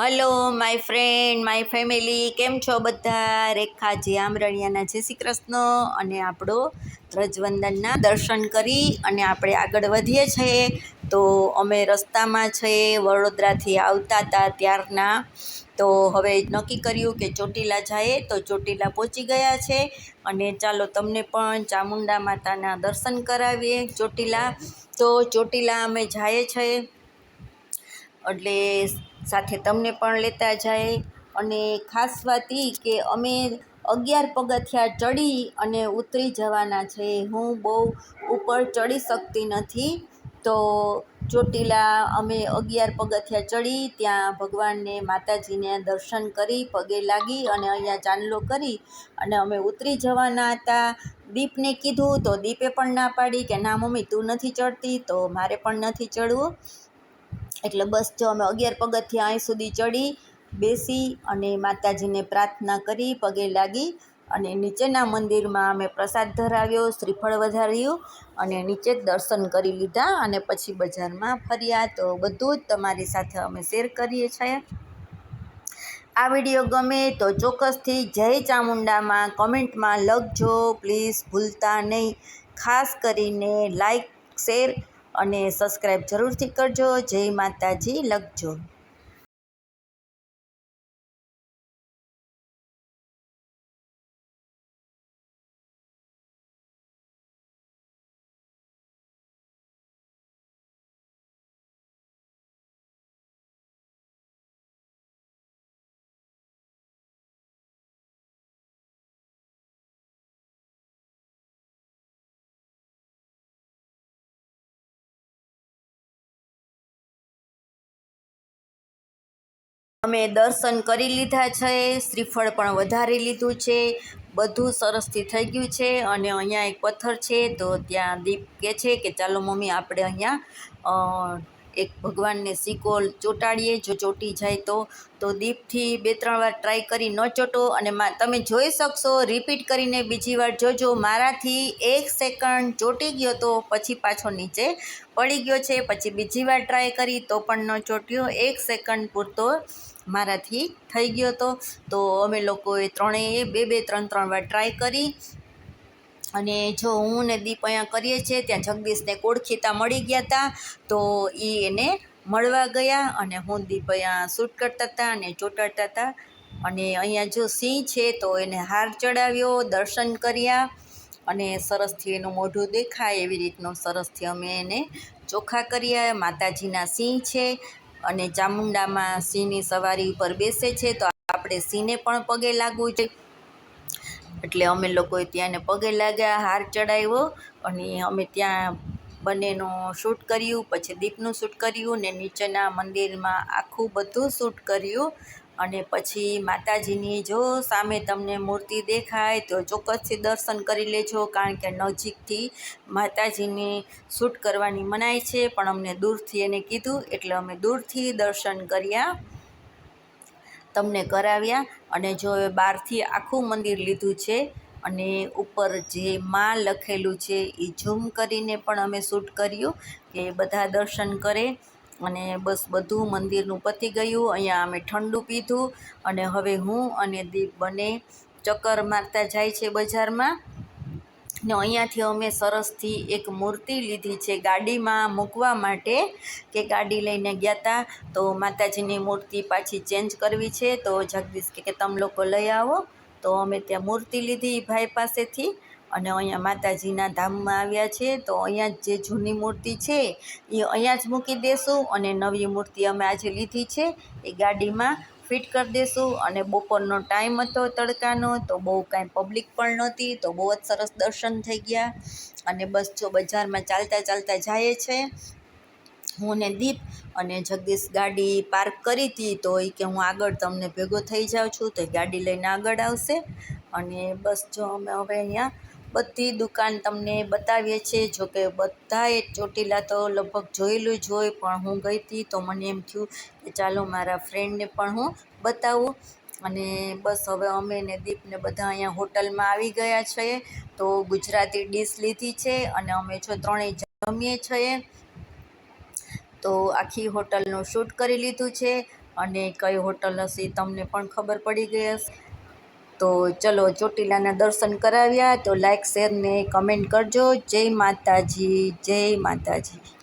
Hello my friend, my family, કેમ છો બધા? રેખાજી આમરણિયાના જય શ્રી કૃષ્ણ. અને આપણો ધ્વજવંદનના દર્શન કરી અને આપણે આગળ વધીએ છીએ. તો અમે રસ્તામાં છીએ, વડોદરાથી આવતા હતા ત્યારના. તો હવે નક્કી કર્યું કે ચોટીલા જઈએ, તો ચોટીલા પહોંચી ગયા છે. અને ચાલો તમને પણ ચામુંડા માતાના દર્શન કરાવીએ ચોટીલા. તો ચોટીલા અમે જઈએ છીએ એટલે સાથે તમને પણ લેતા જાય. અને ખાસ વાત એ કે અમે 11 પગથિયાં ચડી અને ઉતરી જવાના છે. હું બહુ ઉપર ચડી શકતી નથી, તો ચોટીલા અમે 11 પગથિયાં ચડી, ત્યાં ભગવાનને માતાજીને દર્શન કરી, પગે લાગી અને અહીંયા ચાંદલો કરી અને અમે ઉતરી જવાના હતા. દીપને કીધું તો દીપે પણ ના પાડી કે ના મમ્મી તું નથી ચડતી, તો મારે પણ નથી ચડવું. એટલે બસ જો અમે 11 પગથિયાં અહીં સુધી ચડી, બેસી અને માતાજીને પ્રાર્થના કરી, પગે લાગી અને નીચેના મંદિરમાં અમે પ્રસાદ ધરાવ્યો, શ્રીફળ વધાર્યું અને નીચે જ દર્શન કરી લીધા અને પછી બજારમાં ફર્યા. તો બધું જ તમારી સાથે અમે શેર કરીએ છીએ. આ વિડીયો ગમે તો ચોક્કસથી જય ચામુંડામાં કમેન્ટમાં લખજો, પ્લીઝ ભૂલતા નહીં. ખાસ કરીને લાઈક, શેર અને સબસ્ક્રાઈબ જરૂરથી કરજો. જય માતાજી લખજો. અમે દર્શન કરી લીધા છે, શ્રીફળ પણ વધારી લીધું છે, બધું સરસથી થઈ ગયું છે. અને અહીંયા એક પથ્થર છે, તો ત્યાં દીપ કહે છે કે ચાલો મમ્મી આપણે અહીંયા એક ભગવાનને સિક્કો ચોંટાડીએ, જો ચોંટી જાય તો દીપથી 2-3 વાર ટ્રાય કરી ન ચોંટો. અને તમે જોઈ શકશો, રિપીટ કરીને બીજી વાર જોજો. મારાથી 1 સેકન્ડ ચોંટી ગયો તો પછી પાછો નીચે પડી ગયો છે. પછી બીજી વાર ટ્રાય કરી તો પણ ન ચોંટ્યો. 1 સેકન્ડ પૂરતો મારાથી થઈ ગયો હતો. તો અમે લોકોએ ત્રણેય 2-3 વાર ટ્રાય કરી. અને જો હું ને દીપ અહીંયા કરીએ છીએ, ત્યાં જગદીશને ઓળખીતા મળી ગયા હતા, તો એને મળવા ગયા અને હું દીપ અહીંયા શૂટ કરતા હતા અને ચોંટાડતા હતા. અને અહીંયા જો સિંહ છે, તો એને હાર ચડાવ્યો, દર્શન કર્યા અને સરસથી એનું મોઢું દેખાય એવી રીતનું સરસથી અમે એને ચોખ્ખા કર્યા. માતાજીના સિંહ છે અને ચામુંડામાં સિંહની સવારી ઉપર બેસે છે, તો આપણે સિંહને પણ પગે લાગવું જોઈએ. એટલે અમે લોકોએ ત્યાં એને પગે લાગ્યા, હાર ચડાવ્યો અને અમે ત્યાં બંનેનું શૂટ કર્યું. પછી દીપનું શૂટ કર્યું ને નીચેના મંદિરમાં આખું બધું શૂટ કર્યું. અને પછી માતાજીની જો સામે તમને મૂર્તિ દેખાય તો ચોક્કસથી દર્શન કરી લેજો, કારણ કે નજીકથી માતાજીની શૂટ કરવાની મનાઈ છે, પણ અમને દૂરથી એને કીધું એટલે અમે દૂરથી દર્શન કર્યા, તમને કરાવ્યા. અને જો બહારથી આખું મંદિર લીધું છે અને ઉપર જે માં લખેલું છે એ ઝૂમ કરીને પણ અમે શૂટ કર્યું કે બધા દર્શન કરે. અને બસ બધું મંદિરનું પતી ગયું. અહીંયા અમે ઠંડુ પીધું અને હવે હું અને દીપ બંને ચક્કર મારતા જાય છે બજારમાં. ને અહીંયાથી અમે સરસથી એક મૂર્તિ લીધી છે ગાડીમાં મૂકવા માટે, કે ગાડી લઈને ગયા હતા તો માતાજીની મૂર્તિ પાછી ચેન્જ કરવી છે, તો જગદીશ કે તમે લોકો લઈ આવો. તો અમે ત્યાં મૂર્તિ લીધી ભાઈ પાસેથી અને અહીંયા માતાજીના ધામમાં આવ્યા છે. તો અહીંયા જે જૂની મૂર્તિ છે એ અહીંયા જ મૂકી દેશું અને નવી મૂર્તિ અમે આજે લીધી છે એ ગાડીમાં ફિટ કરી દેશું. અને બપોરનો ટાઈમ હતો તડકાનો, તો બહુ કાંઈ પબ્લિક પણ નહોતી, તો બહુ જ સરસ દર્શન થઈ ગયા. અને બસ જો બજારમાં ચાલતા ચાલતા જાય છે હું ને દીપ. અને જગદીશ ગાડી પાર્ક કરી હતી, તો એ કે હું આગળ તમને ભેગો થઈ જાઉં છું, તો ગાડી લઈને આગળ આવશે. અને બસ જો અમે હવે અહીંયા બધી દુકાન તમને બતાવીએ છીએ. જોકે બધાએ ચોટીલા તો લગભગ જોયેલું જ હોય, પણ હું ગઈ હતી તો મને એમ થયું કે ચાલો મારા ફ્રેન્ડને પણ હું બતાવું. અને બસ હવે અમે ને દીપને બધા અહીંયા હોટલમાં આવી ગયા છીએ. તો ગુજરાતી ડીશ લીધી છે અને અમે જો ત્રણેય જમીએ છીએ. તો આખી હોટલનું શૂટ કરી લીધું છે અને કઈ હોટલ હશે એ તમને પણ ખબર પડી ગઈ હશે. તો ચલો ચોટીલાના દર્શન કરાવ્યા. તો લાઈક શેર ને કમેન્ટ કરજો. જય માતાજી, જય માતાજી.